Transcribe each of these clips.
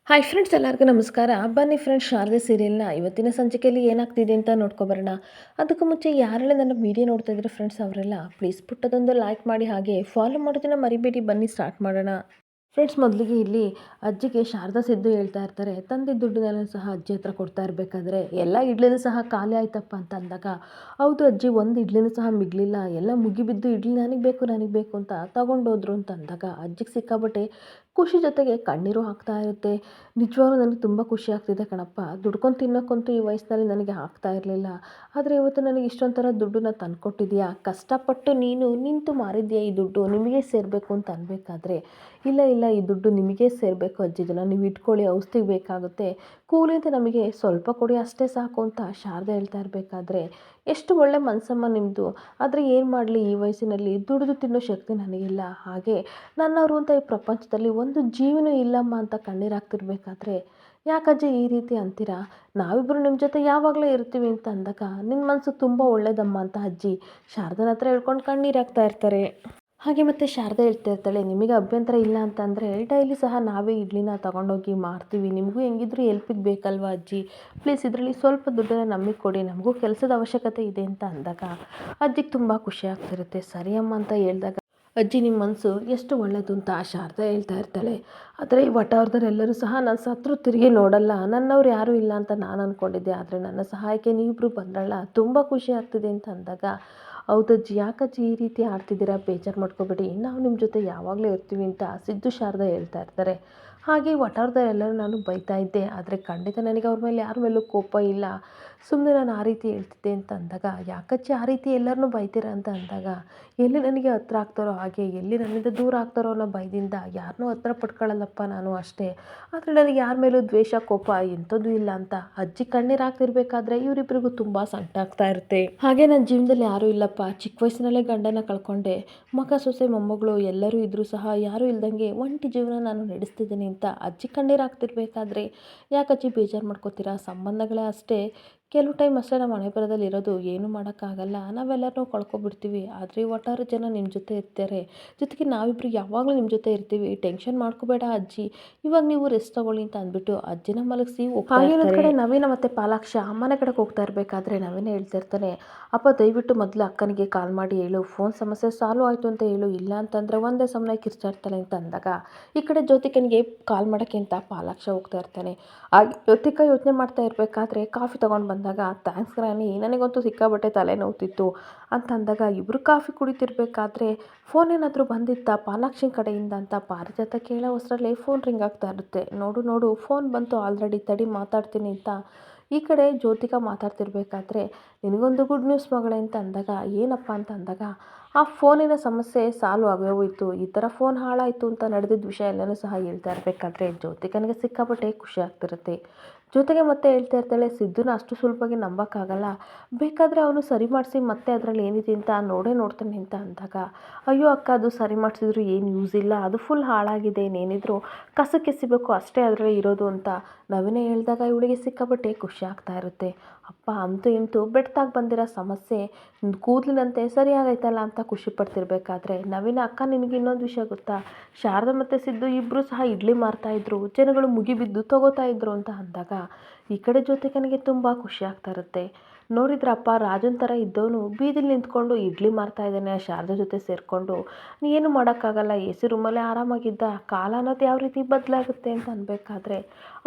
Hi friends, ಎಲ್ಲರಿಗೂ ನಮಸ್ಕಾರ. ಬನ್ನಿ ಫ್ರೆಂಡ್ಸ್, ಶಾರದೆ ಸೀರಿಯಲ್ನ ಇವತ್ತಿನ ಸಂಚಿಕೆಯಲ್ಲಿ ಏನಾಗ್ತಿದೆ ಅಂತ ನೋಡ್ಕೊಬರೋಣ. ಅದಕ್ಕೂ ಮುಂಚೆ ಯಾರೆಲ್ಲ ನನ್ನ ವೀಡಿಯೋ ನೋಡ್ತಾ ಇದ್ರೆ ಫ್ರೆಂಡ್ಸ್, ಅವರೆಲ್ಲ ಪ್ಲೀಸ್ ಪುಟ್ಟದೊಂದು ಲೈಕ್ ಮಾಡಿ, ಹಾಗೆ ಫಾಲೋ ಮಾಡೋದನ್ನ ಮರಿಬೇಡಿ. ಬನ್ನಿ ಸ್ಟಾರ್ಟ್ ಮಾಡೋಣ. ಫ್ರೆಂಡ್ಸ್, ಮೊದಲಿಗೆ ಇಲ್ಲಿ ಅಜ್ಜಿಗೆ ಶಾರದಾ ಸಿದ್ದು ಹೇಳ್ತಾ ಇರ್ತಾರೆ, ತಂದೆ ದುಡ್ಡನ್ನೆಲ್ಲ ಸಹ ಅಜ್ಜಿ ಹತ್ರ ಕೊಡ್ತಾ ಇರಬೇಕಾದ್ರೆ ಎಲ್ಲ ಇಡ್ಲಿನೂ ಸಹ ಖಾಲಿ ಆಯ್ತಪ್ಪ ಅಂತ ಅಂದಾಗ, ಹೌದು ಅಜ್ಜಿ, ಒಂದು ಇಡ್ಲಿನೂ ಸಹ ಮಿಗಲಿಲ್ಲ, ಎಲ್ಲ ಮುಗಿಬಿದ್ದು ಇಡ್ಲಿ ನನಗೆ ಬೇಕು ಅಂತ ತಗೊಂಡೋದ್ರು ಅಂತ ಅಂದಾಗ ಅಜ್ಜಿಗೆ ಸಿಕ್ಕಾಬಟ್ಟೆ ಖುಷಿ ಜೊತೆಗೆ ಕಣ್ಣೀರು ಹಾಕ್ತಾ ಇರುತ್ತೆ. ನಿಜವಾಗ್ಲೂ ನನಗೆ ತುಂಬ ಖುಷಿ ಆಗ್ತಿದೆ ಕಣಪ್ಪ, ದುಡ್ಕೊಂಡು ತಿನ್ನೋಕ್ಕಂತೂ ಈ ವಯಸ್ಸಿನಲ್ಲಿ ನನಗೆ ಆಗ್ತಾ ಇರಲಿಲ್ಲ, ಆದರೆ ಇವತ್ತು ನನಗೆ ಇಷ್ಟೊಂಥರ ದುಡ್ಡನ್ನ ತಂದುಕೊಟ್ಟಿದ್ಯಾ, ಕಷ್ಟಪಟ್ಟು ನೀನು ನಿಂತು ಮಾರಿದ್ಯಾ, ಈ ದುಡ್ಡು ನಿಮಗೆ ಸೇರಬೇಕು ಅಂತ ಅನ್ಬೇಕಾದ್ರೆ, ಇಲ್ಲ ಇಲ್ಲ, ಈ ದುಡ್ಡು ನಿಮಗೇ ಸೇರಬೇಕು ಅಜ್ಜಿ, ಇದನ್ನು ನೀವು ಇಟ್ಕೊಳ್ಳಿ, ಔಷಧಿಗೆ ಬೇಕಾಗುತ್ತೆ, ಕೂಲಿಂದ ನಮಗೆ ಸ್ವಲ್ಪ ಕೊಡಿ ಅಷ್ಟೇ ಸಾಕು ಅಂತ ಶಾರದೆ ಹೇಳ್ತಾ ಇರಬೇಕಾದ್ರೆ, ಎಷ್ಟು ಒಳ್ಳೆ ಮನಸ್ಸಮ್ಮ ನಿಮ್ಮದು. ಆದರೆ ಏನು ಮಾಡಲಿ, ಈ ವಯಸ್ಸಿನಲ್ಲಿ ದುಡಿದು ತಿನ್ನೋ ಶಕ್ತಿ ನನಗಿಲ್ಲ, ಹಾಗೆ ನನ್ನವರು ಅಂತ ಈ ಪ್ರಪಂಚದಲ್ಲಿ ಒಂದು ಜೀವನೂ ಇಲ್ಲಮ್ಮ ಅಂತ ಕಣ್ಣೀರಾಗ್ತಿರ್ಬೇಕಾದ್ರೆ, ಯಾಕಜ್ಜಿ ಈ ರೀತಿ ಅಂತೀರಾ, ನಾವಿಬ್ಬರು ನಿಮ್ಮ ಜೊತೆ ಯಾವಾಗಲೂ ಇರ್ತೀವಿ ಅಂತ ಅಂದಾಗ, ನಿನ್ನ ಮನಸ್ಸು ತುಂಬ ಒಳ್ಳೇದಮ್ಮ ಅಂತ ಅಜ್ಜಿ ಶಾರದನ ಹತ್ರ ಹೇಳ್ಕೊಂಡು ಕಣ್ಣೀರಾಗ್ತಾ ಇರ್ತಾರೆ. ಹಾಗೆ ಮತ್ತೆ ಶಾರದೆ ಹೇಳ್ತಾ ಇರ್ತಾಳೆ, ನಿಮಗೆ ಅಭ್ಯಂತರ ಇಲ್ಲ ಅಂತಂದರೆ ಡೈಲಿ ಸಹ ನಾವೇ ಇಡ್ಲಿನ ತಗೊಂಡೋಗಿ ಮಾರ್ತೀವಿ, ನಿಮಗೂ ಹೆಂಗಿದ್ರು ಹೆಲ್ಪಿಗೆ ಬೇಕಲ್ವ ಅಜ್ಜಿ, ಪ್ಲೀಸ್ ಇದರಲ್ಲಿ ಸ್ವಲ್ಪ ದುಡ್ಡನ್ನು ನಮಗೆ ಕೊಡಿ, ನಮಗೂ ಕೆಲಸದ ಅವಶ್ಯಕತೆ ಇದೆ ಅಂತ ಅಂದಾಗ ಅಜ್ಜಿಗೆ ತುಂಬ ಖುಷಿ ಆಗ್ತಿರುತ್ತೆ. ಸರಿಯಮ್ಮ ಅಂತ ಹೇಳಿದಾಗ, ಅಜ್ಜಿ ನಿಮ್ಮ ಮನಸ್ಸು ಎಷ್ಟು ಒಳ್ಳೆಯದು ಅಂತ ಶಾರದಾ ಹೇಳ್ತಾ ಇರ್ತಾಳೆ. ಆದರೆ ಈ ವಟವರ್ಧರೆಲ್ಲರೂ ಸಹ ನನ್ನ ಸತ್ರು ತಿರುಗಿ ನೋಡಲ್ಲ, ನನ್ನವ್ರು ಯಾರೂ ಇಲ್ಲ ಅಂತ ನಾನು ಅಂದ್ಕೊಂಡಿದ್ದೆ, ಆದರೆ ನನ್ನ ಸಹಾಯಕ್ಕೆ ನೀವಿಬ್ಬರು ಬಂದ್ರಲ್ಲ, ತುಂಬ ಖುಷಿ ಆಗ್ತಿದೆ ಅಂತ ಅಂದಾಗ, ಹೌದಜ್ಜಿ, ಯಾಕಜ್ಜಿ ಈ ರೀತಿ ಆಡ್ತಿದ್ದೀರಾ, ಬೇಜಾರು ಮಾಡ್ಕೋಬೇಡಿ, ನಾವು ನಿಮ್ಮ ಜೊತೆ ಯಾವಾಗಲೂ ಇರ್ತೀವಿ ಅಂತ ಸಿದ್ದು ಶಾರದಾ ಹೇಳ್ತಾ ಇರ್ತಾರೆ. ಹಾಗೆ ಎಲ್ಲರೂ ನಾನು ಬೈತಾ ಇದ್ದೆ, ಆದರೆ ಖಂಡಿತ ನನಗೆ ಅವ್ರ ಮೇಲೆ ಯಾರ ಮೇಲೂ ಕೋಪ ಇಲ್ಲ, ಸುಮ್ಮನೆ ನಾನು ಆ ರೀತಿ ಹೇಳ್ತಿದ್ದೆ ಅಂತ ಅಂದಾಗ, ಯಾಕಜ್ಜಿ ಆ ರೀತಿ ಎಲ್ಲರನ್ನೂ ಬೈತೀರಾ ಅಂತ ಅಂದಾಗ, ಎಲ್ಲಿ ನನಗೆ ಹತ್ರ ಆಗ್ತಾರೋ ಹಾಗೆ, ಎಲ್ಲಿ ನನ್ನಿಂದ ದೂರ ಆಗ್ತಾರೋ ಅನ್ನೋ ಭಯದಿಂದ ಯಾರನ್ನೂ ಹತ್ರ ಪಡ್ಕೊಳ್ಳಲ್ಲಪ್ಪ ನಾನು ಅಷ್ಟೇ, ಆದರೆ ನನಗೆ ಯಾರ ಮೇಲೂ ದ್ವೇಷ ಕೋಪ ಎಂಥದ್ದು ಇಲ್ಲ ಅಂತ ಅಜ್ಜಿ ಕಣ್ಣೀರು ಹಾಕ್ತಿರ್ಬೇಕಾದ್ರೆ ಇವರಿಬ್ಬರಿಗೂ ತುಂಬ ಸಂಕಟ ಆಗ್ತಾ ಇರುತ್ತೆ. ಹಾಗೆ ನನ್ನ ಜೀವನದಲ್ಲಿ ಯಾರೂ ಇಲ್ಲಪ್ಪ, ಚಿಕ್ಕ ವಯಸ್ಸಿನಲ್ಲೇ ಗಂಡನ ಕಳ್ಕೊಂಡೆ, ಮಗ ಸೊಸೆ ಮೊಮ್ಮಗಳು ಎಲ್ಲರೂ ಇದ್ದರೂ ಸಹ ಯಾರೂ ಇಲ್ದಂಗೆ ಒಂಟಿ ಜೀವನ ನಾನು ನಡೆಸ್ತಿದ್ದೀನಿ ಅಂತ ಅಜ್ಜಿ ಕಣ್ಣೀರು ಹಾಕ್ತಿರ್ಬೇಕಾದ್ರೆ, ಯಾಕಜ್ಜಿ ಬೇಜಾರು ಮಾಡ್ಕೋತೀರಾ, ಸಂಬಂಧಗಳೇ ಅಷ್ಟೇ, ಕೆಲವು ಟೈಮ್ ಅಷ್ಟೇ ನಮ್ಮ ಹಣೆ ಬರದಲ್ಲಿ ಇರೋದು, ಏನೂ ಮಾಡೋಕ್ಕಾಗಲ್ಲ, ನಾವೆಲ್ಲರೂ ಕಳ್ಕೊಬಿಡ್ತೀವಿ, ಆದರೆ ಒಟ್ಟಾರೆ ಜನ ನಿಮ್ಮ ಜೊತೆ ಇರ್ತಾರೆ, ಜೊತೆಗೆ ನಾವಿಬ್ಬರು ಯಾವಾಗಲೂ ನಿಮ್ಮ ಜೊತೆ ಇರ್ತೀವಿ, ಟೆನ್ಷನ್ ಮಾಡ್ಕೋಬೇಡ ಅಜ್ಜಿ, ಇವಾಗ ನೀವು ರೆಸ್ಟ್ ತಗೊಳ್ಳಿ ಅಂತ ಅಂದ್ಬಿಟ್ಟು ಅಜ್ಜಿನ ಮಲಗಿಸಿ ಹಾಗೆ ಇನ್ನೊಂದು ಕಡೆ ನವೀನ ಮತ್ತು ಪಾಲಾಕ್ಷ ಮನೆ ಕಡೆಗೆ ಹೋಗ್ತಾ ಇರಬೇಕಾದ್ರೆ ನವೀನ ಹೇಳ್ತಾ ಇರ್ತಾನೆ, ಅಪ್ಪ ದಯವಿಟ್ಟು ಮೊದಲು ಅಕ್ಕನಿಗೆ ಕಾಲ್ ಮಾಡಿ ಹೇಳು, ಫೋನ್ ಸಮಸ್ಯೆ ಸಾಲ್ವ್ ಆಯಿತು ಅಂತ ಹೇಳು, ಇಲ್ಲ ಅಂತಂದರೆ ಒಂದೇ ಸಮಯ ಕಿರ್ಚಾಡ್ತಾಳೆ ಅಂತ ಅಂದಾಗ, ಈ ಕಡೆ ಜ್ಯೋತಿಕನಿಗೆ ಕಾಲ್ ಮಾಡೋಕ್ಕೆ ಅಂತ ಪಾಲಾಕ್ಷ ಹೋಗ್ತಾ ಇರ್ತಾನೆ. ಹಾಗೆ ಜ್ಯೋತಿಕ ಯೋಚನೆ ಮಾಡ್ತಾ ಇರಬೇಕಾದ್ರೆ ಕಾಫಿ ತೊಗೊಂಡು ಬಂದಾಗ, ಥ್ಯಾಂಕ್ಸ್ ರಾಣಿ, ನನಗಂತೂ ಸಿಕ್ಕಾಬಟ್ಟೆ ತಲೆ ನೋವ್ತಿತ್ತು ಅಂತ ಅಂದಾಗ, ಇಬ್ಬರು ಕಾಫಿ ಕುಡಿತಿರ್ಬೇಕಾದ್ರೆ ಫೋನ್ ಏನಾದರೂ ಬಂದಿತ್ತಾ ಪಾಲಾಕ್ಷಿನ ಕಡೆಯಿಂದ ಅಂತ ಪಾರಿಜಾತ ಕೇಳೋ ಅಷ್ಟರಲ್ಲೇ ಫೋನ್ ರಿಂಗ್ ಆಗ್ತಾ ಇರುತ್ತೆ. ನೋಡು ನೋಡು, ಫೋನ್ ಬಂತು ಆಲ್ರೆಡಿ, ತಡಿ ಮಾತಾಡ್ತೀನಿ ಅಂತ ಈ ಕಡೆ ಜ್ಯೋತಿಕ ಮಾತಾಡ್ತಿರ್ಬೇಕಾದ್ರೆ, ನಿನಗೊಂದು ಗುಡ್ ನ್ಯೂಸ್ ಮಗಳೇ ಅಂತ ಅಂದಾಗ, ಏನಪ್ಪ ಅಂತ ಅಂದಾಗ, ಆ ಫೋನಿನ ಸಮಸ್ಯೆ ಸಾಲ್ವ್ ಆಗೋಯ್ತು, ಈ ಥರ ಫೋನ್ ಹಾಳಾಯಿತು ಅಂತ ನಡೆದಿದ್ದ ವಿಷಯ ಎಲ್ಲನೂ ಸಹ ಹೇಳ್ತಾ ಇರಬೇಕಾದ್ರೆ ಜ್ಯೋತಿಕನಿಗೆ ಸಿಕ್ಕಾಪಟ್ಟೆ ಖುಷಿ ಆಗ್ತಿರುತ್ತೆ. ಜೊತೆಗೆ ಮತ್ತೆ ಹೇಳ್ತಾ ಇರ್ತಾಳೆ, ಸಿದ್ದುನ ಅಷ್ಟು ಸುಲಭವಾಗಿ ನಂಬೋಕ್ಕಾಗಲ್ಲ, ಬೇಕಾದರೆ ಅವನು ಸರಿ ಮಾಡಿಸಿ ಮತ್ತೆ ಅದರಲ್ಲಿ ಏನಿದೆ ಅಂತ ನೋಡ್ತಾನೆ ಅಂತ ಅಂದಾಗ, ಅಯ್ಯೋ ಅಕ್ಕ, ಅದು ಸರಿ ಮಾಡಿಸಿದ್ರು ಏನು ಯೂಸ್ ಇಲ್ಲ, ಅದು ಫುಲ್ ಹಾಳಾಗಿದೆ, ಇನ್ನೇನಿದ್ರು ಕಸಕ್ಕೆ ಎಸಿಬೇಕು ಅಷ್ಟೇ ಅದರಲ್ಲಿ ಇರೋದು ಅಂತ ನವೀನ ಹೇಳಿದಾಗ, ಇವಳಿಗೆ ಸಿಕ್ಕಾಪಟ್ಟೆ ಖುಷಿ ಆಗ್ತಾ ಇರುತ್ತೆ. ಅಪ್ಪ ಅಂತೂ ಇಂತೂ ಬೆಟ್ಟಾಗಿ ಬಂದಿರೋ ಸಮಸ್ಯೆ ಕೂದಲಿನಂತೆ ಸರಿಯಾಗೈತಲ್ಲ ಅಂತ ಖುಷಿ ಪಡ್ತಿರ್ಬೇಕಾದ್ರೆ ನವೀನ, ಅಕ್ಕ ನಿನಗೆ ಇನ್ನೊಂದು ವಿಷಯ ಗೊತ್ತಾ, ಶಾರದಾ ಮತ್ತು ಸಿದ್ದು ಇಬ್ಬರು ಸಹ ಇಡ್ಲಿ ಮಾರ್ತಾಯಿದ್ರು, ಜನಗಳು ಮುಗಿಬಿದ್ದು ತಗೋತಾ ಇದ್ರು ಅಂತ ಅಂದಾಗ, ಈ ಕಡೆ ಜ್ಯೋತಿಕನಿಗೆ ತುಂಬ ಖುಷಿ ಆಗ್ತಾ ಇರುತ್ತೆ. ನೋಡಿದ್ರಪ್ಪ, ರಾಜನ್ ಥರ ಇದ್ದವನು ಬೀದಿಲಿ ನಿಂತ್ಕೊಂಡು ಇಡ್ಲಿ ಮಾರ್ತಾ ಇದ್ದಾನೆ ಶಾರದಾ ಜೊತೆ ಸೇರಿಕೊಂಡು, ಏನು ಮಾಡೋಕ್ಕಾಗಲ್ಲ, ಎ ಸಿ ರೂಮಲ್ಲೇ ಆರಾಮಾಗಿದ್ದ, ಕಾಲ ಅನ್ನೋದು ಯಾವ ರೀತಿ ಬದಲಾಗುತ್ತೆ ಅಂತ ಅನ್ಬೇಕಾದ್ರೆ,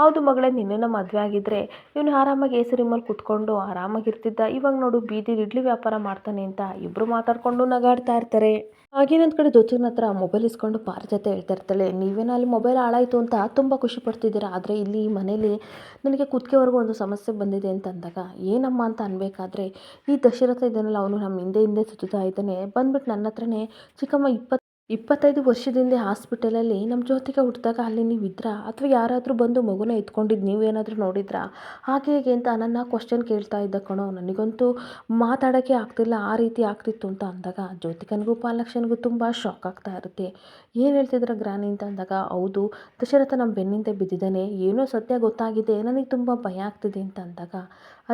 ಹೌದು ಮಗಳೇ, ನಿನ್ನೆನ ಮದುವೆ ಆಗಿದ್ರೆ ಇವನು ಆರಾಮಾಗಿ ಎ ಸಿ ರೂಮಲ್ಲಿ ಕೂತ್ಕೊಂಡು ಆರಾಮಾಗಿರ್ತಿದ್ದ, ಇವಾಗ ನೋಡು ಬೀದಿಲಿ ಇಡ್ಲಿ ವ್ಯಾಪಾರ ಮಾಡ್ತಾನೆ ಅಂತ ಇಬ್ಬರು ಮಾತಾಡ್ಕೊಂಡು ನಗಾಡ್ತಾ ಇರ್ತಾರೆ. ಹಾಗೇನೊಂದು ಕಡೆ ಜ್ಯೋತಿನ ಹತ್ರ ಮೊಬೈಲ್ ಇಸ್ಕೊಂಡು ಪಾರಿಜಾತ ಹೇಳ್ತಾ ಇರ್ತಾಳೆ, ನೀವೇನೋ ಅಲ್ಲಿ ಮೊಬೈಲ್ ಹಾಳಾಯಿತು ಅಂತ ತುಂಬ ಖುಷಿ ಪಡ್ತಿದ್ದೀರಾ, ಆದರೆ ಇಲ್ಲಿ ಈ ಮನೇಲಿ ನನಗೆ ಕುತ್ತಿಗೆವರೆಗೂ ಒಂದು ಸಮಸ್ಯೆ ಬಂದಿದೆ ಅಂತ ಅಂದಾಗ, ಏನಮ್ಮ ಅಂತ ಅನ್ಬೇಕಾದ್ರೆ, ಈ ದಶರಥ ಇದನ್ನಲ್ಲ, ಅವನು ನಮ್ಮ ಹಿಂದೆ ಹಿಂದೆ ಸುತ್ತಾ ಇದ್ದಾನೆ, ಬಂದ್ಬಿಟ್ಟು ನನ್ನ ಹತ್ರನೇ, ಚಿಕ್ಕಮ್ಮ 25 ವರ್ಷದಿಂದ ಹಾಸ್ಪಿಟಲಲ್ಲಿ ನಮ್ಮ ಜ್ಯೋತಿಕ ಹುಟ್ಟಿದಾಗ ಅಲ್ಲಿ ನೀವು ಇದ್ರಾ, ಅಥವಾ ಯಾರಾದರೂ ಬಂದು ಮಗುನ ಎತ್ಕೊಂಡಿದ್ದು ನೀವೇನಾದರೂ ನೋಡಿದ್ರಾ, ಹಾಗೆ ಹೇಗೆ ಅಂತ ನನ್ನ ಕ್ವಶನ್ ಕೇಳ್ತಾ ಇದ್ದ ಕಣೋ, ನನಗಂತೂ ಮಾತಾಡೋಕ್ಕೆ ಆಗ್ತಿಲ್ಲ, ಆ ರೀತಿ ಆಗ್ತಿತ್ತು ಅಂತ ಅಂದಾಗ, ಜ್ಯೋತಿಕನಿಗೂ ಪಾಲಕ್ಷನಿಗೂ ತುಂಬ ಶಾಕ್ ಆಗ್ತಾ ಇರುತ್ತೆ. ಏನು ಹೇಳ್ತಿದ್ರ ಗ್ರಾನಿ ಅಂತ ಅಂದಾಗ, ಹೌದು ದಶರಥ ನಮ್ಮ ಬೆನ್ನಿಂದ ಬಿದ್ದಿದ್ದಾನೆ, ಏನೋ ಸತ್ಯ ಗೊತ್ತಾಗಿದೆ, ನನಗೆ ತುಂಬ ಭಯ ಆಗ್ತಿದೆ ಅಂತ ಅಂದಾಗ,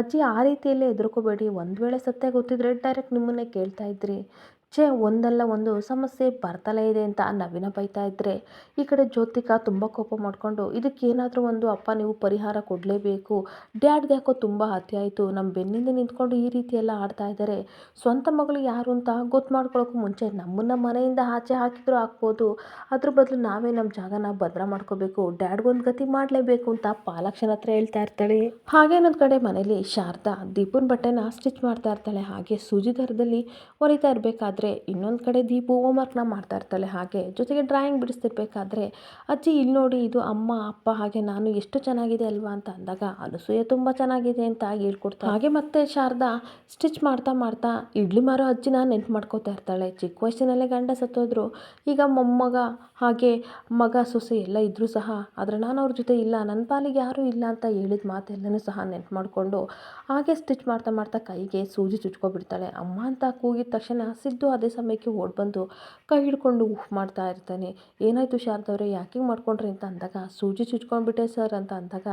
ಅಜ್ಜಿ ಆ ರೀತಿಯಲ್ಲೇ ಹೆದರ್ಕೋಬೇಡಿ, ಒಂದು ವೇಳೆ ಸತ್ಯ ಗೊತ್ತಿದ್ರೆ ಡೈರೆಕ್ಟ್ ನಿಮ್ಮನ್ನೇ ಕೇಳ್ತಾ ಇದ್ರಿ, ಒಂದಲ್ಲ ಒಂದು ಸಮಸ್ಯೆ ಬರ್ತಲೇ ಇದೆ ಅಂತ ನವೀನ ಬೈತಾ ಇದ್ದರೆ, ಈ ಕಡೆ ಜ್ಯೋತಿಕಾ ತುಂಬ ಕೋಪ ಮಾಡಿಕೊಂಡು ಇದಕ್ಕೇನಾದರೂ ಒಂದು ಅಪ್ಪ ನೀವು ಪರಿಹಾರ ಕೊಡಲೇಬೇಕು, ಡ್ಯಾಡ್ದು ಯಾಕೋ ತುಂಬ ಅತಿ ಆಯಿತು, ನಮ್ಮ ಬೆನ್ನಿಂದ ನಿಂತ್ಕೊಂಡು ಈ ರೀತಿ ಎಲ್ಲ ಆಡ್ತಾ ಇದ್ದಾರೆ, ಸ್ವಂತ ಮಗಳು ಯಾರು ಅಂತ ಗೊತ್ತು ಮಾಡ್ಕೊಳ್ಳೋಕ್ಕೂ ಮುಂಚೆ ನಮ್ಮನ್ನು ಮನೆಯಿಂದ ಆಚೆ ಹಾಕಿದರೂ ಹಾಕ್ಬೋದು, ಅದ್ರ ಬದಲು ನಾವೇ ನಮ್ಮ ಜಾಗನ ಭದ್ರ ಮಾಡ್ಕೋಬೇಕು, ಡ್ಯಾಡ್ಗೊಂದು ಗತಿ ಮಾಡಲೇಬೇಕು ಅಂತ ಪಾಲಾಕ್ಷನ ಹತ್ರ ಹೇಳ್ತಾ ಇರ್ತಾಳೆ. ಹಾಗೆ ಇನ್ನೊಂದು ಕಡೆ ಮನೇಲಿ ಶಾರದಾ ದೀಪನ ಬಟ್ಟೆನ ಸ್ಟಿಚ್ ಮಾಡ್ತಾ ಇರ್ತಾಳೆ. ಹಾಗೆ ಸೂಜಿ ದಾರದಲ್ಲಿ ಹೊಲಿತಾ ಇರಬೇಕಾದ್ರೆ ಇನ್ನೊಂದು ಕಡೆ ದೀಪು ಹೋಮ್ವರ್ಕ್ನ ಮಾಡ್ತಾ ಇರ್ತಾಳೆ. ಹಾಗೆ ಜೊತೆಗೆ ಡ್ರಾಯಿಂಗ್ ಬಿಡಿಸ್ತಿರ್ಬೇಕಾದ್ರೆ ಅಜ್ಜಿ ಇಲ್ಲಿ ನೋಡಿ, ಇದು ಅಮ್ಮ ಅಪ್ಪ ಹಾಗೆ ನಾನು ಎಷ್ಟು ಚೆನ್ನಾಗಿದೆ ಅಲ್ವಾ ಅಂತ ಅಂದಾಗ ಅನಸೂಯ ತುಂಬ ಚೆನ್ನಾಗಿದೆ ಅಂತ ಹೇಳ್ಕೊಡ್ತಾಳೆ. ಹಾಗೆ ಮತ್ತೆ ಶಾರದಾ ಸ್ಟಿಚ್ ಮಾಡ್ತಾ ಮಾಡ್ತಾ ಇಡ್ಲಿ ಮಾರೋ ಅಜ್ಜಿನ ನೆನ್ಪು ಮಾಡ್ಕೋತಾ ಇರ್ತಾಳೆ. ಚಿಕ್ಕ ವಯಸ್ಸಿನಲ್ಲೇ ಗಂಡ ಸತ್ತೋದ್ರು, ಈಗ ಮೊಮ್ಮಗ ಹಾಗೆ ಮಗ ಸೊಸೆ ಎಲ್ಲ ಇದ್ದರೂ ಸಹ ಆದರೆ ನಾನು ಅವ್ರ ಜೊತೆ ಇಲ್ಲ, ನನ್ನ ಪಾಲಿಗೆ ಯಾರೂ ಇಲ್ಲ ಅಂತ ಹೇಳಿದ ಮಾತೆಲ್ಲನೂ ಸಹ ನೆನ್ಪು ಮಾಡಿಕೊಂಡು ಹಾಗೆ ಸ್ಟಿಚ್ ಮಾಡ್ತಾ ಮಾಡ್ತಾ ಕೈಗೆ ಸೂಜಿ ಚುಚ್ಕೊಬಿಡ್ತಾಳೆ. ಅಮ್ಮ ಅಂತ ಕೂಗಿದ ತಕ್ಷಣ ಸಿದ್ದು ಅದೇ ಸಮಯಕ್ಕೆ ಓಡಿ ಬಂದು ಕೈ ಹಿಡ್ಕೊಂಡು ಉಫ್ ಮಾಡ್ತಾ ಇರ್ತಾನೆ. ಏನಾಯಿತು ಶಾರದವ್ರೆ, ಯಾಕೆ ಮಾಡ್ಕೊಂಡ್ರಿ ಅಂತ ಅಂದಾಗ ಸೂಜಿ ಚುಚ್ಕೊಂಡ್ಬಿಟ್ಟೆ ಸರ್ ಅಂತ ಅಂದಾಗ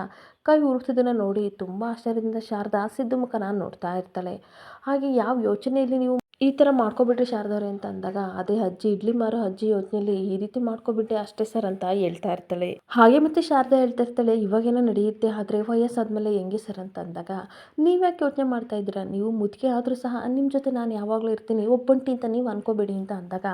ಕೈ ಉರುಳ್ತಿದ್ದನ್ನು ನೋಡಿ ತುಂಬ ಆಶ್ಚರ್ಯದಿಂದ ಶಾರದಾ ಸಿದ್ದು ಮುಖನ ನೋಡ್ತಾ ಇರ್ತಾಳೆ. ಹಾಗೆ ಯಾವ ಯೋಚನೆಯಲ್ಲಿ ನೀವು ಈ ಥರ ಮಾಡ್ಕೊಬಿಟ್ರಿ ಶಾರದವ್ರೆ ಅಂತ ಅಂದಾಗ ಅದೇ ಅಜ್ಜಿ ಇಡ್ಲಿ ಮಾರೋ ಅಜ್ಜಿ ಯೋಚನೆಯಲ್ಲಿ ಈ ರೀತಿ ಮಾಡ್ಕೊಬಿಟ್ಟೆ ಅಷ್ಟೇ ಸರ್ ಅಂತ ಹೇಳ್ತಾ ಇರ್ತಾಳೆ. ಹಾಗೆ ಮತ್ತೆ ಶಾರದಾ ಹೇಳ್ತಾ ಇರ್ತಾಳೆ, ಇವಾಗೇನೋ ನಡೆಯುತ್ತೆ ಆದರೆ ವಯಸ್ಸಾದ್ಮೇಲೆ ಹೆಂಗೆ ಸರ್ ಅಂತ ಅಂದಾಗ ನೀವ್ಯಾಕೆ ಯೋಚನೆ ಮಾಡ್ತಾ ಇದ್ದೀರಾ, ನೀವು ಮುದುಕೆ ಆದರೂ ಸಹ ನಿಮ್ಮ ಜೊತೆ ನಾನು ಯಾವಾಗಲೂ ಇರ್ತೀನಿ, ಒಬ್ಬಂಟಿ ಅಂತ ನೀವು ಅನ್ಕೋಬೇಡಿ ಅಂತ ಅಂದಾಗ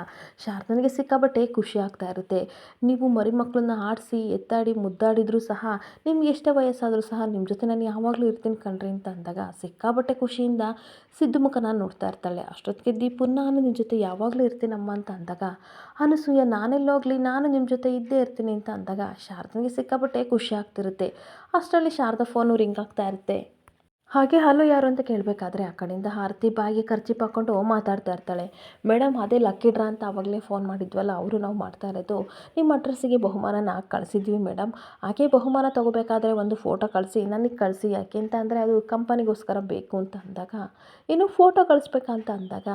ಶಾರದನಿಗೆ ಸಿಕ್ಕಾಬಟ್ಟೆ ಖುಷಿ ಆಗ್ತಾ ಇರುತ್ತೆ. ನೀವು ಮರಿ ಮಕ್ಕಳನ್ನ ಆಡಿಸಿ ಎತ್ತಾಡಿ ಮುದ್ದಾಡಿದ್ರು ಸಹ ನಿಮ್ಗೆ ಎಷ್ಟೇ ವಯಸ್ಸಾದರೂ ಸಹ ನಿಮ್ಮ ಜೊತೆ ನಾನು ಯಾವಾಗಲೂ ಇರ್ತೀನಿ ಕಣ್ರಿ ಅಂತ ಅಂದಾಗ ಸಿಕ್ಕಾಬಟ್ಟೆ ಖುಷಿಯಿಂದ ಸಿದ್ದು ಮುಖನ ನೋಡ್ತಾ ಇರ್ತಾಳೆ. ಅಷ್ಟೊತ್ತಿಗೆ ದೀಪು ನಾನು ನಿಮ್ಮ ಜೊತೆ ಯಾವಾಗಲೂ ಇರ್ತೀನಮ್ಮ ಅಂತ ಅಂದಾಗ ಅನಸೂಯ ನಾನೆಲ್ಲೋಗ್ಲಿ ನಾನು ನಿಮ್ಮ ಜೊತೆ ಇದ್ದೇ ಇರ್ತೀನಿ ಅಂತ ಅಂದಾಗ ಶಾರದನಿಗೆ ಸಿಕ್ಕಾಪಟ್ಟೆ ಖುಷಿ ಆಗ್ತಿರುತ್ತೆ. ಅಷ್ಟರಲ್ಲಿ ಶಾರದಾ ಫೋನು ರಿಂಗ್ ಆಗ್ತಾ ಇರುತ್ತೆ. ಹಾಗೆ ಹಲೋ ಯಾರು ಅಂತ ಕೇಳಬೇಕಾದ್ರೆ ಆ ಕಡೆಯಿಂದ ಆರತಿ ಬಾಯಿಗೆ ಖರ್ಚಿಪ್ ಹಾಕ್ಕೊಂಡು ಮಾತಾಡ್ತಾ ಇರ್ತಾಳೆ. ಮೇಡಮ್ ಅದೇ ಲಕ್ಕಿ ಡ್ರಾ ಅಂತ ಆವಾಗಲೇ ಫೋನ್ ಮಾಡಿದ್ವಲ್ಲ, ಅವರು ನಾವು ಮಾಡ್ತಾ ಇರೋದು ನಿಮ್ಮ ಅಡ್ರೆಸ್ಸಿಗೆ ಬಹುಮಾನನ ಕಳಿಸಿದ್ವಿ ಮೇಡಮ್, ಹಾಗೆ ಬಹುಮಾನ ತೊಗೋಬೇಕಾದ್ರೆ ಒಂದು ಫೋಟೋ ಕಳಿಸಿ ನನಗೆ ಕಳಿಸಿ, ಯಾಕೆ ಅಂತ ಅಂದರೆ ಅದು ಕಂಪನಿಗೋಸ್ಕರ ಬೇಕು ಅಂತ ಅಂದಾಗ ಇನ್ನು ಫೋಟೋ ಕಳಿಸ್ಬೇಕಂತ ಅಂದಾಗ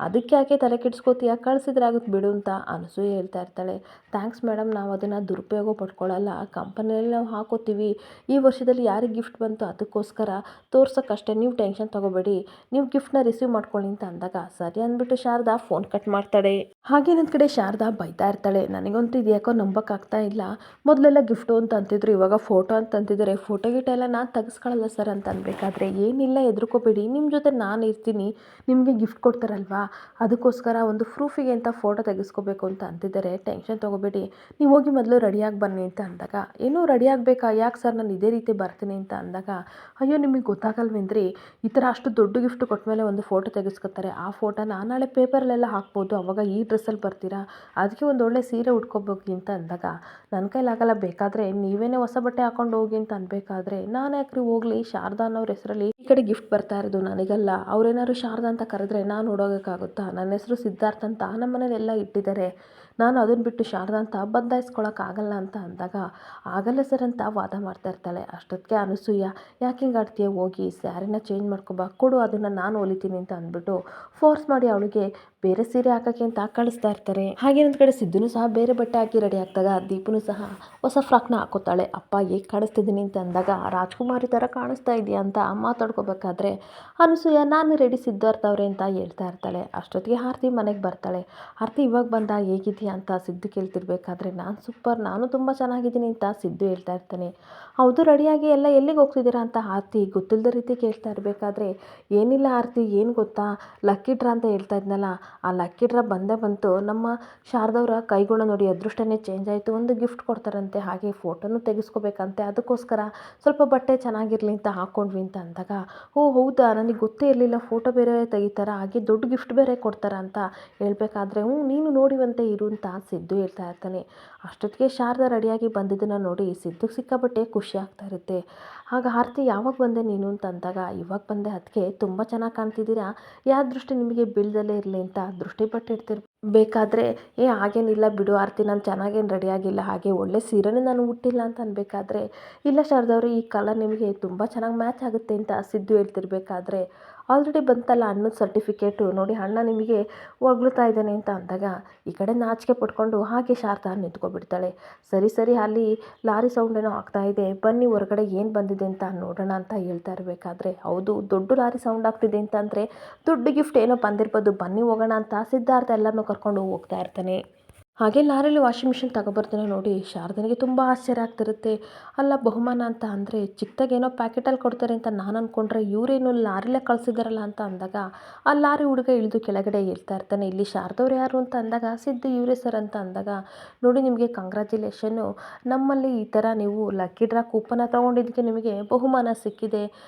ಅದಕ್ಕೆ ಯಾಕೆ ತಲೆ ಕೆಡಿಸ್ಕೋತೀಯ, ಕಳಿಸಿದ್ರೆ ಆಗುತ್ತೆ ಬಿಡು ಅಂತ ಅನಸೂಯ ಹೇಳ್ತಾ ಇರ್ತಾಳೆ. ಥ್ಯಾಂಕ್ಸ್ ಮೇಡಮ್, ನಾವು ಅದನ್ನು ದುರುಪಯೋಗ ಪಡ್ಕೊಳ್ಳಲ್ಲ, ಕಂಪನಿಯಲ್ಲಿ ನಾವು ಹಾಕೋತೀವಿ, ಈ ವರ್ಷದಲ್ಲಿ ಯಾರಿಗೆ ಗಿಫ್ಟ್ ಬಂತು ಅದಕ್ಕೋಸ್ಕರ ತೋರ್ಸೋಕ್ಕಷ್ಟೇ, ನೀವು ಟೆನ್ಷನ್ ತೊಗೋಬೇಡಿ, ನೀವು ಗಿಫ್ಟ್ನ ರಿಸೀವ್ ಮಾಡ್ಕೊಳ್ಳಿ ಅಂತ ಅಂದಾಗ ಸರಿ ಅಂದ್ಬಿಟ್ಟು ಶಾರದಾ ಫೋನ್ ಕಟ್ ಮಾಡ್ತಾಳೆ. ಹಾಗೆ ಇನ್ನೊಂದು ಕಡೆ ಶಾರದಾ ಬೈತಾ ಇರ್ತಾಳೆ, ನನಗಂತೂ ಇದು ಯಾಕೋ ನಂಬಕ್ಕಾಗ್ತಾ ಇಲ್ಲ, ಮೊದಲೆಲ್ಲ ಗಿಫ್ಟು ಅಂತ ಅಂತಿದ್ರು, ಇವಾಗ ಫೋಟೋ ಅಂತ ಅಂತಿದ್ದಾರೆ, ಫೋಟೋ ಗಿಟ ಎಲ್ಲ ನಾನು ತೆಗೆಸ್ಕೊಳ್ಳಲ್ಲ ಸರ್ ಅಂತ ಅನ್ಬೇಕಾದ್ರೆ ಏನಿಲ್ಲ ಹೆದರ್ಕೋಬೇಡಿ, ನಿಮ್ಮ ಜೊತೆ ನಾನು ಇರ್ತೀನಿ, ನಿಮಗೆ ಗಿಫ್ಟ್ ಕೊಡ್ತಾರಲ್ವಾ ಅದಕ್ಕೋಸ್ಕರ ಒಂದು ಪ್ರೂಫಿಗೆ ಅಂತ ಫೋಟೋ ತೆಗೆಸ್ಕೋಬೇಕು ಅಂತ ಅಂತಿದ್ದಾರೆ, ಟೆನ್ಷನ್ ತೊಗೋಬೇಡಿ, ನೀವು ಹೋಗಿ ಮೊದಲು ರೆಡಿಯಾಗಿ ಬನ್ನಿ ಅಂತ ಅಂದಾಗ ಏನೂ ರೆಡಿ ಆಗಬೇಕಾ, ಯಾಕೆ ಸರ್ ನಾನು ಇದೇ ರೀತಿ ಬರ್ತೀನಿ ಅಂತ ಅಂದಾಗ ಅಯ್ಯೋ ನಿಮಗೆ ಗೊತ್ತಾಗಲ್ವೇನ್ರಿ, ಈ ಥರ ಅಷ್ಟು ದೊಡ್ಡ ಗಿಫ್ಟ್ ಕೊಟ್ಟಮೇಲೆ ಒಂದು ಫೋಟೋ ತೆಗೆಸ್ಕೊತಾರೆ, ಆ ಫೋಟೋನ ನಾಳೆ ಪೇಪರಲ್ಲೆಲ್ಲ ಹಾಕ್ಬೋದು, ಅವಾಗ ಈ ಡ್ರೆಸ್ಸಲ್ಲಿ ಬರ್ತೀರಾ, ಅದಕ್ಕೆ ಒಂದು ಒಳ್ಳೆ ಸೀರೆ ಉಟ್ಕೋಬೇಕು ಅಂತ ಅಂದಾಗ ನನ್ನ ಕೈಲಾಗಲ್ಲ, ಬೇಕಾದರೆ ನೀವೇನೇ ಹೊಸ ಬಟ್ಟೆ ಹಾಕೊಂಡು ಹೋಗಿ ಅಂತ ಅನ್ಬೇಕಾದ್ರೆ ನಾನು ಯಾಕ್ರಿ ಹೋಗಲಿ, ಶಾರದಾ ಅನ್ನೋರ ಹೆಸರಲ್ಲಿ ಈ ಕಡೆ ಗಿಫ್ಟ್ ಬರ್ತಾ ಇರೋದು ನನಗಲ್ಲ, ಅವ್ರೇನಾದ್ರು ಶಾರದಾ ಅಂತ ಕರೆದ್ರೆ ನಾನು ನೋಡೋಗೋಕ್ಕಾಗುತ್ತಾ, ನನ್ನ ಹೆಸರು ಸಿದ್ಧಾರ್ಥ ಅಂತ ನಮ್ಮ ಮನೇಲೆಲ್ಲ ಇಟ್ಟಿದ್ದಾರೆ, ನಾನು ಅದನ್ನು ಬಿಟ್ಟು ಶಾರದಾ ಅಂತ ಬದಲಾಯಿಸ್ಕೊಳಕ್ಕಾಗಲ್ಲ ಅಂತ ಅಂದಾಗ ಆಗಲ್ಲ ಸರ್ ಅಂತ ವಾದ ಮಾಡ್ತಾ ಇರ್ತಾಳೆ. ಅಷ್ಟೊತ್ತಿಗೆ ಅನಸೂಯ ಯಾಕೆ ಹಿಂಗೆ ಆಡ್ತೀಯ, ಹೋಗಿ ಸ್ಯಾರಿನ ಚೇಂಜ್ ಮಾಡ್ಕೊಬಾ, ಕೊಡು ಅದನ್ನು ನಾನು ಹೊಲಿತೀನಿ ಅಂತ ಅಂದ್ಬಿಟ್ಟು ಫೋರ್ಸ್ ಮಾಡಿ ಅವಳಿಗೆ ಬೇರೆ ಸೀರೆ ಹಾಕೋಕ್ಕೆ ಅಂತ ಕಳಿಸ್ತಾ ಇರ್ತಾರೆ. ಹಾಗೆ ಒಂದು ಕಡೆ ಸಿದ್ದುನು ಸಹ ಬೇರೆ ಬಟ್ಟೆ ಹಾಕಿ ರೆಡಿ ಆಗ್ತಾಗ ದೀಪನು ಸಹ ಹೊಸ ಫ್ರಾಕ್ನ ಹಾಕೋತಾಳೆ. ಅಪ್ಪ ಹೇಗೆ ಕಾಣಿಸ್ತಿದ್ದೀನಿ ಅಂತ ಅಂದಾಗ ರಾಜ್ಕುಮಾರಿ ಥರ ಕಾಣಿಸ್ತಾ ಇದೆಯಾ ಅಂತ ಮಾತಾಡ್ಕೋಬೇಕಾದ್ರೆ ಅನಸೂಯ ನಾನು ರೆಡಿ ಸಿದ್ಧಾರ್ಥ ಅವ್ರೆ ಅಂತ ಹೇಳ್ತಾ ಇರ್ತಾಳೆ. ಅಷ್ಟೊತ್ತಿಗೆ ಆರತಿ ಮನೆಗೆ ಬರ್ತಾಳೆ. ಆರತಿ ಇವಾಗ ಬಂದ, ಹೇಗಿದೆಯಾ ಅಂತ ಸಿದ್ದು ಕೇಳ್ತಿರ್ಬೇಕಾದ್ರೆ ನಾನು ಸೂಪರ್, ನಾನು ತುಂಬ ಚೆನ್ನಾಗಿದ್ದೀನಿ ಅಂತ ಸಿದ್ದು ಹೇಳ್ತಾ ಇರ್ತಾನೆ. ಹೌದು ರೆಡಿಯಾಗಿ ಎಲ್ಲ ಎಲ್ಲಿಗೆ ಹೋಗ್ತಿದ್ದೀರಾ ಅಂತ ಆರತಿ ಗೊತ್ತಿಲ್ಲದ ರೀತಿ ಕೇಳ್ತಾ ಇರಬೇಕಾದ್ರೆ ಏನಿಲ್ಲ ಆರತಿ, ಏನು ಗೊತ್ತಾ, ಲಕ್ಕಿ ಡ್ರಾ ಅಂತ ಹೇಳ್ತಾ ಇದ್ನಲ್ಲ, ಆ ಲಕ್ಕಿ ಡ್ರಾ ಬಂದೇ ಬಂತು, ನಮ್ಮ ಶಾರದವ್ರ ಕೈಗುಣ ನೋಡಿ ಅದೃಷ್ಟನೇ ಚೇಂಜ್ ಆಯಿತು, ಒಂದು ಗಿಫ್ಟ್ ಕೊಡ್ತಾರಂತೆ, ಹಾಗೆ ಫೋಟೋನು ತೆಗೆಸ್ಕೋಬೇಕಂತೆ, ಅದಕ್ಕೋಸ್ಕರ ಸ್ವಲ್ಪ ಬಟ್ಟೆ ಚೆನ್ನಾಗಿರಲಿ ಅಂತ ಹಾಕ್ಕೊಂಡ್ವಿ ಅಂತ ಅಂದಾಗ ಓ ಹೌದಾ, ನನಗೆ ಗೊತ್ತೇ ಇರಲಿಲ್ಲ, ಫೋಟೋ ಬೇರೆ ತೆಗಿತಾರ, ಹಾಗೆ ದೊಡ್ಡ ಗಿಫ್ಟ್ ಬೇರೆ ಕೊಡ್ತಾರ ಅಂತ ಹೇಳ್ಬೇಕಾದ್ರೆ ನೀನು ನೋಡಿವಂತೆ ಇರು ಅಂತ ಸಿದ್ದು ಹೇಳ್ತಾ ಇರ್ತಾನೆ. ಅಷ್ಟೊತ್ತಿಗೆ ಶಾರದಾ ರೆಡಿಯಾಗಿ ಬಂದಿದ್ದನ್ನು ನೋಡಿ ಸಿದ್ದುಗೆ ಸಿಕ್ಕಾಬಟ್ಟೆ ಖುಷಿ ಆಗ್ತಾ ಇರುತ್ತೆ. ಆಗ ಆರತಿ ಯಾವಾಗ ಬಂದೆ ನೀನು ಅಂತ ಅಂದಾಗ ಇವಾಗ ಬಂದೆ, ಅದಕ್ಕೆ ತುಂಬ ಚೆನ್ನಾಗಿ ಕಾಣ್ತಿದ್ದೀರಾ, ಯಾವ ದೃಷ್ಟಿ ನಿಮಗೆ ಬೀಳ್ದಲ್ಲೇ ಇರಲಿ ಅಂತ ದೃಷ್ಟಿ ಬೇಕಾದರೆ ಹಾಗೇನಿಲ್ಲ ಬಿಡು ಆರತಿ, ನಾನು ಚೆನ್ನಾಗೇನು ರೆಡಿಯಾಗಿಲ್ಲ, ಹಾಗೆ ಒಳ್ಳೆ ಸೀರೆನೂ ನಾನು ಉಟ್ಟಿಲ್ಲ ಅಂತ ಅನ್ಬೇಕಾದ್ರೆ ಇಲ್ಲ ಶಾರದವ್ರೆ, ಈ ಕಲರ್ ನಿಮಗೆ ತುಂಬ ಚೆನ್ನಾಗಿ ಮ್ಯಾಚ್ ಆಗುತ್ತೆ ಅಂತ ಸಿದ್ದು ಹೇಳ್ತಿರ್ಬೇಕಾದ್ರೆ ಆಲ್ರೆಡಿ ಬಂತಲ್ಲ ಅನ್ನದ ಸರ್ಟಿಫಿಕೇಟು ನೋಡಿ ಅಣ್ಣ ನಿಮಗೆ ಹೊಗಳ್ತಾ ಇದ್ದಾನೆ ಅಂತ ಅಂದಾಗ ಈ ಕಡೆ ನಾಚಿಕೆ ಪಟ್ಕೊಂಡು ಹಾಗೆ ಶಾರದಾ ನಿಂತ್ಕೊಬಿಡ್ತಾಳೆ. ಸರಿ ಅಲ್ಲಿ ಲಾರಿ ಸೌಂಡ್ ಏನೋ ಆಗ್ತಾ ಇದೆ, ಬನ್ನಿ ಹೊರಗಡೆ ಏನು ಬಂದಿದೆ ಅಂತ ನೋಡೋಣ ಅಂತ ಹೇಳ್ತಾ ಇರಬೇಕಾದ್ರೆ, ಹೌದು ದೊಡ್ಡ ಲಾರಿ ಸೌಂಡ್ ಆಗ್ತಿದೆ ಅಂತಂದರೆ ದೊಡ್ಡ ಗಿಫ್ಟ್ ಏನೋ ಬಂದಿರ್ಬೋದು, ಬನ್ನಿ ಹೋಗೋಣ ಅಂತ ಸಿದ್ಧಾರ್ಥ ಎಲ್ಲರನ್ನೂ ಕರ್ಕೊಂಡು ಹೋಗ್ತಾ ಇರ್ತಾನೆ. ಹಾಗೆ ಲಾರಿಲಿ ವಾಷಿಂಗ್ ಮಿಷಿನ್ ತಗೊಬರ್ತಾನೆ ನೋಡಿ ಶಾರದನಿಗೆ ತುಂಬ ಆಶ್ಚರ್ಯ ಆಗ್ತಿರುತ್ತೆ. ಅಲ್ಲ ಬಹುಮಾನ ಅಂತ ಅಂದರೆ ಚಿಕ್ಕದಾಗೇನೋ ಪ್ಯಾಕೆಟಲ್ಲಿ ಕೊಡ್ತಾರೆ ಅಂತ ನಾನು ಅಂದ್ಕೊಂಡ್ರೆ ಇವರೇನು ಲಾರಿಲೇ ಕಳಿಸಿದಾರಲ್ಲ ಅಂತ ಅಂದಾಗ ಆ ಲಾರಿ ಹುಡುಗ ಇಳಿದು ಕೆಳಗಡೆ ಹೇಳ್ತಾ ಇರ್ತಾನೆ, ಇಲ್ಲಿ ಶಾರದವ್ರು ಯಾರು ಅಂತ ಅಂದಾಗ ಸಿದ್ದು ಇವರೇ ಸರ್ ಅಂತ ಅಂದಾಗ, ನೋಡಿ ನಿಮಗೆ ಕಂಗ್ರ್ಯಾಚುಲೇಷನ್ನು, ನಮ್ಮಲ್ಲಿ ಈ ಥರ ನೀವು ಲಕ್ಕಿ ಡ್ರಾ ಕೂಪನ್ನ ತೊಗೊಂಡಿದ್ದಕ್ಕೆ ನಿಮಗೆ ಬಹುಮಾನ ಸಿಕ್ಕಿದೆ,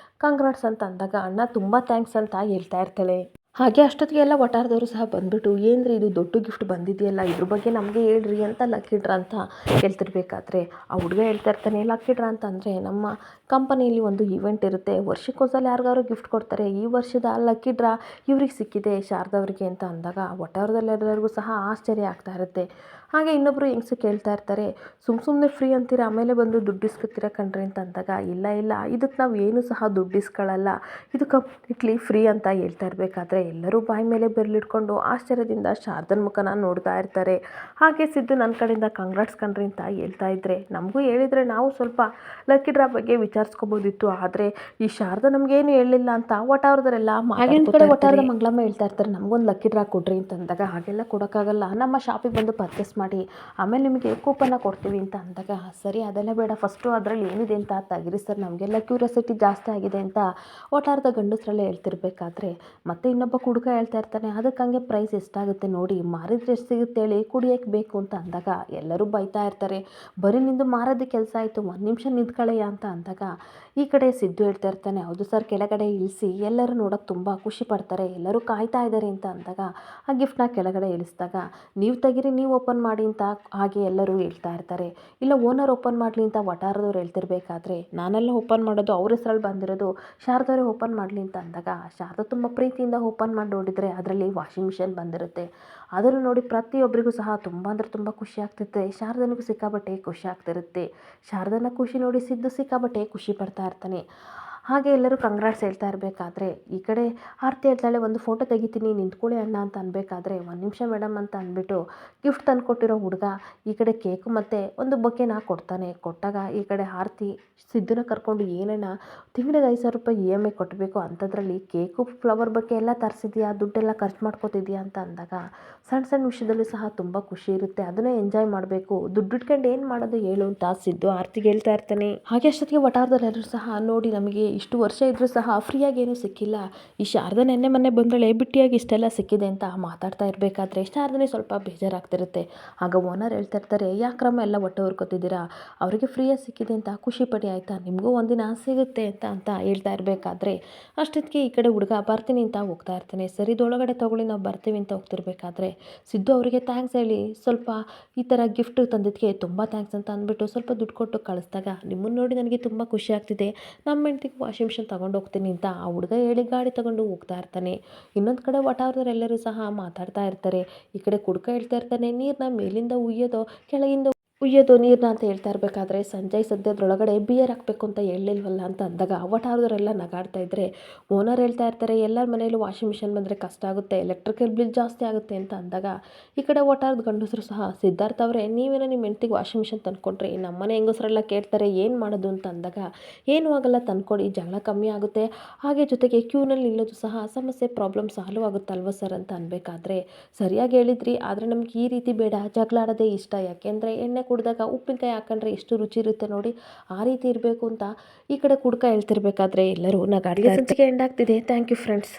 ಕಂಗ್ರಾಟ್ಸ್ ಅಂತ ಅಂದಾಗ ಅಣ್ಣ ತುಂಬ ಥ್ಯಾಂಕ್ಸ್ ಅಂತ ಹೇಳ್ತಾ ಇರ್ತಾಳೆ. ಹಾಗೆ ಅಷ್ಟೊತ್ತಿಗೆ ಎಲ್ಲ ವಟಾರದವರು ಸಹ ಬಂದ್ಬಿಟ್ಟು, ಏನ್ರಿ ಇದು ದೊಡ್ಡ ಗಿಫ್ಟ್ ಬಂದಿದೆಯಲ್ಲ, ಇದ್ರ ಬಗ್ಗೆ ನಮಗೆ ಹೇಳ್ರಿ ಅಂತ ಲಕ್ಕಿ ಡ್ರಾ ಅಂತ ಹೇಳ್ತಿರ್ಬೇಕಾದ್ರೆ ಆ ಹುಡುಗ ಹೇಳ್ತಾ ಇರ್ತಾನೆ, ಲಕ್ಕಿ ಡ್ರಾ ಅಂತ ಅಂದರೆ ನಮ್ಮ ಕಂಪನಿಯಲ್ಲಿ ಒಂದು ಈವೆಂಟ್ ಇರುತ್ತೆ, ವರ್ಷಕ್ಕೊಂದ್ಸಲ ಯಾರಿಗಾದ್ರು ಗಿಫ್ಟ್ ಕೊಡ್ತಾರೆ, ಈ ವರ್ಷದ ಲಕ್ಕಿ ಡ್ರಾ ಇವ್ರಿಗೆ ಸಿಕ್ಕಿದೆ ಶಾರದವ್ರಿಗೆ ಅಂತ ಅಂದಾಗ ವಟಾರದಲ್ಲೆಲ್ಲರಿಗೂ ಸಹ ಆಶ್ಚರ್ಯ ಆಗ್ತಾ ಇರುತ್ತೆ. ಹಾಗೆ ಇನ್ನೊಬ್ಬರು ಹೆಂಗಸು ಕೇಳ್ತಾ ಇರ್ತಾರೆ, ಸುಮ್ಮನೆ ಫ್ರೀ ಅಂತೀರ ಆಮೇಲೆ ಬಂದು ದುಡ್ಡು ಇಸ್ಕೊತೀರ ಕಣ್ರಿ ಅಂತ ಅಂದಾಗ, ಇಲ್ಲ ಇದಕ್ಕೆ ನಾವು ಏನು ಸಹ ದುಡ್ಡು ಇಸ್ಕೊಳ್ಳಲ್ಲ, ಇದು ಕಂಪ್ಲೀಟ್ಲಿ ಫ್ರೀ ಅಂತ ಹೇಳ್ತಾ ಇರಬೇಕಾದ್ರೆ ಎಲ್ಲರೂ ಬಾಯಿ ಮೇಲೆ ಬೆರಳಿಟ್ಕೊಂಡು ಆಶ್ಚರ್ಯದಿಂದ ಶಾರದನ ಮುಖನ ನೋಡ್ತಾ ಇರ್ತಾರೆ. ಹಾಗೆ ಸಿದ್ದು ನನ್ನ ಕಡೆಯಿಂದ ಕಂಗ್ರಾಟ್ಸ್ ಕಣ್ರಿ ಅಂತ ಹೇಳ್ತಾ ಇದ್ರೆ, ನಮಗೂ ಹೇಳಿದರೆ ನಾವು ಸ್ವಲ್ಪ ಲಕ್ಕಿ ಡ್ರಾ ಬಗ್ಗೆ ವಿಚಾರಿಸ್ಕೋಬೋದಿತ್ತು, ಆದರೆ ಈ ಶಾರದಾ ನಮಗೇನು ಹೇಳಿಲ್ಲ ಅಂತ ವಟಾರದವರೆಲ್ಲ ಕಡೆ ವಟಾರದ ಮಂಗಳಮ್ಮ ಹೇಳ್ತಾ ಇರ್ತಾರೆ, ನಮಗೊಂದು ಲಕ್ಕಿ ಡ್ರಾ ಕೊಡ್ರಿ ಅಂತ ಅಂದಾಗ, ಹಾಗೆಲ್ಲ ಕೊಡೋಕ್ಕಾಗಲ್ಲ, ನಮ್ಮ ಶಾಪಿಗೆ ಬಂದು ಪರ್ಚೇಸ್ ಮಾಡಿ ಆಮೇಲೆ ನಿಮಗೆ ಕೂಪನ್ನ ಕೊಡ್ತೀವಿ ಅಂತ ಅಂದಾಗ, ಸರಿ ಅದೆಲ್ಲ ಬೇಡ, ಫಸ್ಟು ಅದರಲ್ಲಿ ಏನಿದೆ ಅಂತ ತೆಗಿರಿ ಸರ್, ನಮಗೆಲ್ಲ ಕ್ಯೂರಿಯಾಸಿಟಿ ಜಾಸ್ತಿ ಆಗಿದೆ ಅಂತ ವಟಾರದ ಗಂಡಸರಲ್ಲೇ ಹೇಳ್ತಿರ್ಬೇಕಾದ್ರೆ ಮತ್ತೆ ಇನ್ನೊಬ್ಬ ಹುಡುಗ ಹೇಳ್ತಾ ಇರ್ತಾನೆ, ಅದಕ್ಕೆ ಹಂಗೆ ಪ್ರೈಸ್ ಎಷ್ಟಾಗುತ್ತೆ ನೋಡಿ, ಮಾರಿದ್ರೆ ಎಷ್ಟು ಸಿಗುತ್ತೆ ಹೇಳಿ, ಕುಡಿಯೋಕ್ಕೆ ಬೇಕು ಅಂತ ಅಂದಾಗ ಎಲ್ಲರೂ ಬೈತಾ ಇರ್ತಾರೆ, ಬರೀ ನಿಂದು ಮಾರೋದೇ ಕೆಲಸ ಆಯಿತು, ಒಂದು ನಿಮಿಷ ನಿಂತ್ಕೊಳ್ಳಯ್ಯ ಅಂತ ಅಂದಾಗ ಈ ಕಡೆ ಸಿದ್ದು ಹೇಳ್ತಾ ಇರ್ತಾನೆ, ಹೌದು ಸರ್ ಕೆಳಗಡೆ ಇಳಿಸಿ, ಎಲ್ಲರೂ ನೋಡೋಕೆ ತುಂಬ ಖುಷಿ ಪಡ್ತಾರೆ, ಎಲ್ಲರೂ ಕಾಯ್ತಾ ಇದ್ದಾರೆ ಅಂತ ಅಂದಾಗ ಆ ಗಿಫ್ಟ್ನ ಕೆಳಗಡೆ ಇಳಿಸಿದಾಗ, ನೀವು ತೆಗೀರಿ, ನೀವು ಓಪನ್ ಮಾಡಿ ಅಂತ ಹಾಗೆ ಎಲ್ಲರೂ ಹೇಳ್ತಾ ಇರ್ತಾರೆ. ಇಲ್ಲ ಓನರ್ ಓಪನ್ ಮಾಡಲಿ ಅಂತ ವಟಾರದವ್ರು ಹೇಳ್ತಿರ್ಬೇಕಾದ್ರೆ, ನಾನೆಲ್ಲ ಓಪನ್ ಮಾಡೋದು, ಅವ್ರ ಹೆಸರಲ್ಲಿ ಬಂದಿರೋದು, ಶಾರದವರೇ ಓಪನ್ ಮಾಡಲಿ ಅಂತ ಅಂದಾಗ ಶಾರದಾ ತುಂಬ ಪ್ರೀತಿಯಿಂದ ಓಪನ್ ಮಾಡಿ ನೋಡಿದರೆ ಅದರಲ್ಲಿ ವಾಷಿಂಗ್ ಮಿಷಿನ್ ಬಂದಿರುತ್ತೆ. ಅದನ್ನು ನೋಡಿ ಪ್ರತಿಯೊಬ್ಬರಿಗೂ ಸಹ ತುಂಬ ಅಂದರೆ ತುಂಬ ಖುಷಿ ಆಗ್ತಿರುತ್ತೆ. ಶಾರದನಿಗೂ ಸಿಕ್ಕಾಪಟ್ಟೆ ಖುಷಿ ಆಗ್ತಿರುತ್ತೆ. ಶಾರದನ ಖುಷಿ ನೋಡಿ ಸಿದ್ದು ಸಿಕ್ಕಾಪಟ್ಟೆ ಖುಷಿ ಪಡ್ತಾ ಇರ್ತಾನೆ. ಹಾಗೆ ಎಲ್ಲರೂ ಕಂಗ್ರಾಟ್ಸ್ ಹೇಳ್ತಾ ಇರಬೇಕಾದ್ರೆ ಈ ಕಡೆ ಆರತಿ ಹೇಳ್ತಾಳೆ, ಒಂದು ಫೋಟೋ ತೆಗಿತೀನಿ ನಿಂತ್ಕೊಳ್ಳಿ ಅಣ್ಣ ಅಂತ ಅನ್ಬೇಕಾದ್ರೆ, ಒಂದು ನಿಮಿಷ ಮೇಡಮ್ ಅಂತ ಅಂದ್ಬಿಟ್ಟು ಗಿಫ್ಟ್ ತಂದು ಕೊಟ್ಟಿರೋ ಹುಡುಗ ಈ ಕಡೆ ಕೇಕು ಮತ್ತು ಒಂದು ಬೊಕೆನ ಕೊಡ್ತಾನೆ. ಕೊಟ್ಟಾಗ ಈ ಕಡೆ ಆರತಿ ಸಿದ್ದುನ ಕರ್ಕೊಂಡು, ಏನಣ್ಣ ತಿಂಗಳಿಗೆ 5,000 ರೂಪಾಯಿ EMI ಕಟ್ಟಬೇಕು, ಅಂಥದ್ರಲ್ಲಿ ಕೇಕು ಫ್ಲವರ್ ಬೊಕ್ಕೆ ಎಲ್ಲ ತರಿಸಿದ್ಯಾ, ದುಡ್ಡೆಲ್ಲ ಖರ್ಚು ಮಾಡ್ಕೋತಿದ್ಯಾ ಅಂತ ಅಂದಾಗ, ಸಣ್ಣ ವಿಷಯದಲ್ಲೂ ಸಹ ತುಂಬ ಖುಷಿ ಇರುತ್ತೆ, ಅದನ್ನೇ ಎಂಜಾಯ್ ಮಾಡಬೇಕು, ದುಡ್ಡು ಇಟ್ಕೊಂಡು ಏನು ಮಾಡೋದು ಹೇಳು ಅಂತ ಸಿದ್ದು ಆರತಿಗೆ ಹೇಳ್ತಾ ಇರ್ತಾನೆ. ಹಾಗೆ ಅಷ್ಟೊತ್ತಿಗೆ ವಟಾರದಲ್ಲೆಲ್ಲರೂ ಸಹ, ನೋಡಿ ನಮಗೆ ಇಷ್ಟು ವರ್ಷ ಇದ್ರೂ ಸಹ ಫ್ರೀಯಾಗಿ ಏನೂ ಸಿಕ್ಕಿಲ್ಲ, ಈ ಶಾರದಾ ನೆನ್ನೆ ಮೊನ್ನೆ ಬಂದಳೆ ಬಿಟ್ಟಿಯಾಗಿ ಇಷ್ಟೆಲ್ಲ ಸಿಕ್ಕಿದೆ ಅಂತ ಮಾತಾಡ್ತಾ ಇರಬೇಕಾದ್ರೆ ಶಾರದನೇ ಸ್ವಲ್ಪ ಬೇಜಾರಾಗ್ತಿರುತ್ತೆ. ಆಗ ಓನರ್ ಹೇಳ್ತಾ ಇರ್ತಾರೆ, ಯಾಕ್ರಮ್ಮ ಎಲ್ಲ ಹೊಟ್ಟೆ ಹೊರ್ಕೊತಿದ್ದೀರಾ, ಅವರಿಗೆ ಫ್ರೀಯಾಗಿ ಸಿಕ್ಕಿದೆ ಅಂತ ಖುಷಿ ಪಡಿ ಆಯಿತಾ, ನಿಮಗೂ ಒಂದಿನ ಸಿಗುತ್ತೆ ಅಂತ ಹೇಳ್ತಾ ಇರಬೇಕಾದ್ರೆ ಅಷ್ಟೊತ್ತಿಗೆ ಈ ಕಡೆ ಹುಡುಗ ಬರ್ತೀನಿ ಅಂತ ಹೋಗ್ತಾ ಇರ್ತಾನೆ. ಸರಿ ಒಳಗಡೆ ತೊಗೊಳ್ಳಿ ನಾವು ಬರ್ತೀವಿ ಅಂತ ಹೋಗ್ತಿರ್ಬೇಕಾದ್ರೆ ಸಿದ್ದು ಅವರಿಗೆ ಥ್ಯಾಂಕ್ಸ್ ಹೇಳಿ, ಸ್ವಲ್ಪ ಈ ಥರ ಗಿಫ್ಟ್ ತಂದಿದ್ದಕ್ಕೆ ತುಂಬ ಥ್ಯಾಂಕ್ಸ್ ಅಂತ ಅಂದ್ಬಿಟ್ಟು ಸ್ವಲ್ಪ ದುಡ್ಡು ಕೊಟ್ಟು ಕಳಿಸ್ದಾಗ, ನಿಮ್ಮನ್ನು ನೋಡಿ ನನಗೆ ತುಂಬ ಖುಷಿ ಆಗ್ತಿದೆ, ನಮ್ಮ ಹೆಂಡ್ತಿಗೆ ವಾಷಿಂಗ್ ಮಿಷಿನ್ ತೊಗೊಂಡು ಹೋಗ್ತೀನಿ ಅಂತ ಆ ಹುಡುಗ ಹೇಳಿ ಗಾಡಿ ತೊಗೊಂಡು ಹೋಗ್ತಾ ಇರ್ತಾನೆ. ಇನ್ನೊಂದು ಕಡೆ ವಟಾರದವರೆಲ್ಲರೂ ಸಹ ಮಾತಾಡ್ತಾ ಇರ್ತಾರೆ. ಈ ಕಡೆ ಕುಡುಕ ಹೇಳ್ತಾ ಇರ್ತಾನೆ, ನೀರನ್ನ ಮೇಲಿಂದ ಉಯ್ಯೋದು ಕೆಳಗಿಂದ ಉಯ್ಯೋದು ನೀರನ್ನ ಅಂತ ಹೇಳ್ತಾ ಇರಬೇಕಾದ್ರೆ, ಸಂಜಯ್ ಸದ್ಯದ್ರೊಳಗಡೆ ಬಿಯರ್ ಹಾಕಬೇಕು ಅಂತ ಹೇಳಿಲ್ವಲ್ಲ ಅಂತ ಅಂದಾಗ ವಟಾರದವರೆಲ್ಲ ನಗಾಡ್ತಾ ಇದ್ದರೆ ಓನರ್ ಹೇಳ್ತಾ ಇರ್ತಾರೆ, ಎಲ್ಲರ ಮನೆಯಲ್ಲೂ ವಾಷಿಂಗ್ ಮಿಷಿನ್ ಬಂದರೆ ಕಷ್ಟ ಆಗುತ್ತೆ, ಎಲೆಕ್ಟ್ರಿಕಲ್ ಬಿಲ್ ಜಾಸ್ತಿ ಆಗುತ್ತೆ ಅಂತ ಅಂದಾಗ ಈ ಕಡೆ ವಟಾರದ ಗಂಡಸರು ಸಹ, ಸಿದ್ಧಾರ್ಥ ಅವರೇ ನೀವೇನೋ ನಿಮ್ಮ ಹೆಂಡ್ತಿಗೆ ವಾಷಿಂಗ್ ಮಿಷಿನ್ ತಂದ್ಕೊಟ್ರಿ, ನಮ್ಮನೆ ಹೆಂಗಸರೆಲ್ಲ ಕೇಳ್ತಾರೆ ಏನು ಮಾಡೋದು ಅಂತ ಅಂದಾಗ, ಏನೂ ಆಗಲ್ಲ ತಂದ್ಕೊಡಿ, ಜಗಳ ಕಮ್ಮಿ ಆಗುತ್ತೆ, ಹಾಗೆ ಜೊತೆಗೆ ಕ್ಯೂನಲ್ಲಿ ನಿಲ್ಲೋದು ಸಹ ಸಮಸ್ಯೆ ಪ್ರಾಬ್ಲಮ್ ಸಾಲ್ವ್ ಆಗುತ್ತಲ್ವ ಸರ್ ಅಂತ ಅನ್ಬೇಕಾದ್ರೆ, ಸರಿಯಾಗಿ ಹೇಳಿದ್ರಿ, ಆದರೆ ನಮ್ಗೆ ಈ ರೀತಿ ಬೇಡ, ಜಗಳ ಆಡೋದೇ ಇಷ್ಟ, ಯಾಕೆಂದರೆ ಎಣ್ಣೆ ಕುಡಿದಾಗ ಉಪ್ಪಿನಕಾಯಿ ಹಾಕೊಂಡ್ರೆ ಎಷ್ಟು ರುಚಿ ಇರುತ್ತೆ ನೋಡಿ, ಆ ರೀತಿ ಇರಬೇಕು ಅಂತ ಈ ಕಡೆ ಕುಡ್ಕ ಹೇಳ್ತಿರ್ಬೇಕಾದ್ರೆ ಎಲ್ಲರೂ ನಗಾಡ್ತಾ. ಸಂಚಿಕೆ ಎಂಡ್ ಆಗ್ತಿದೆ. Thank you friends.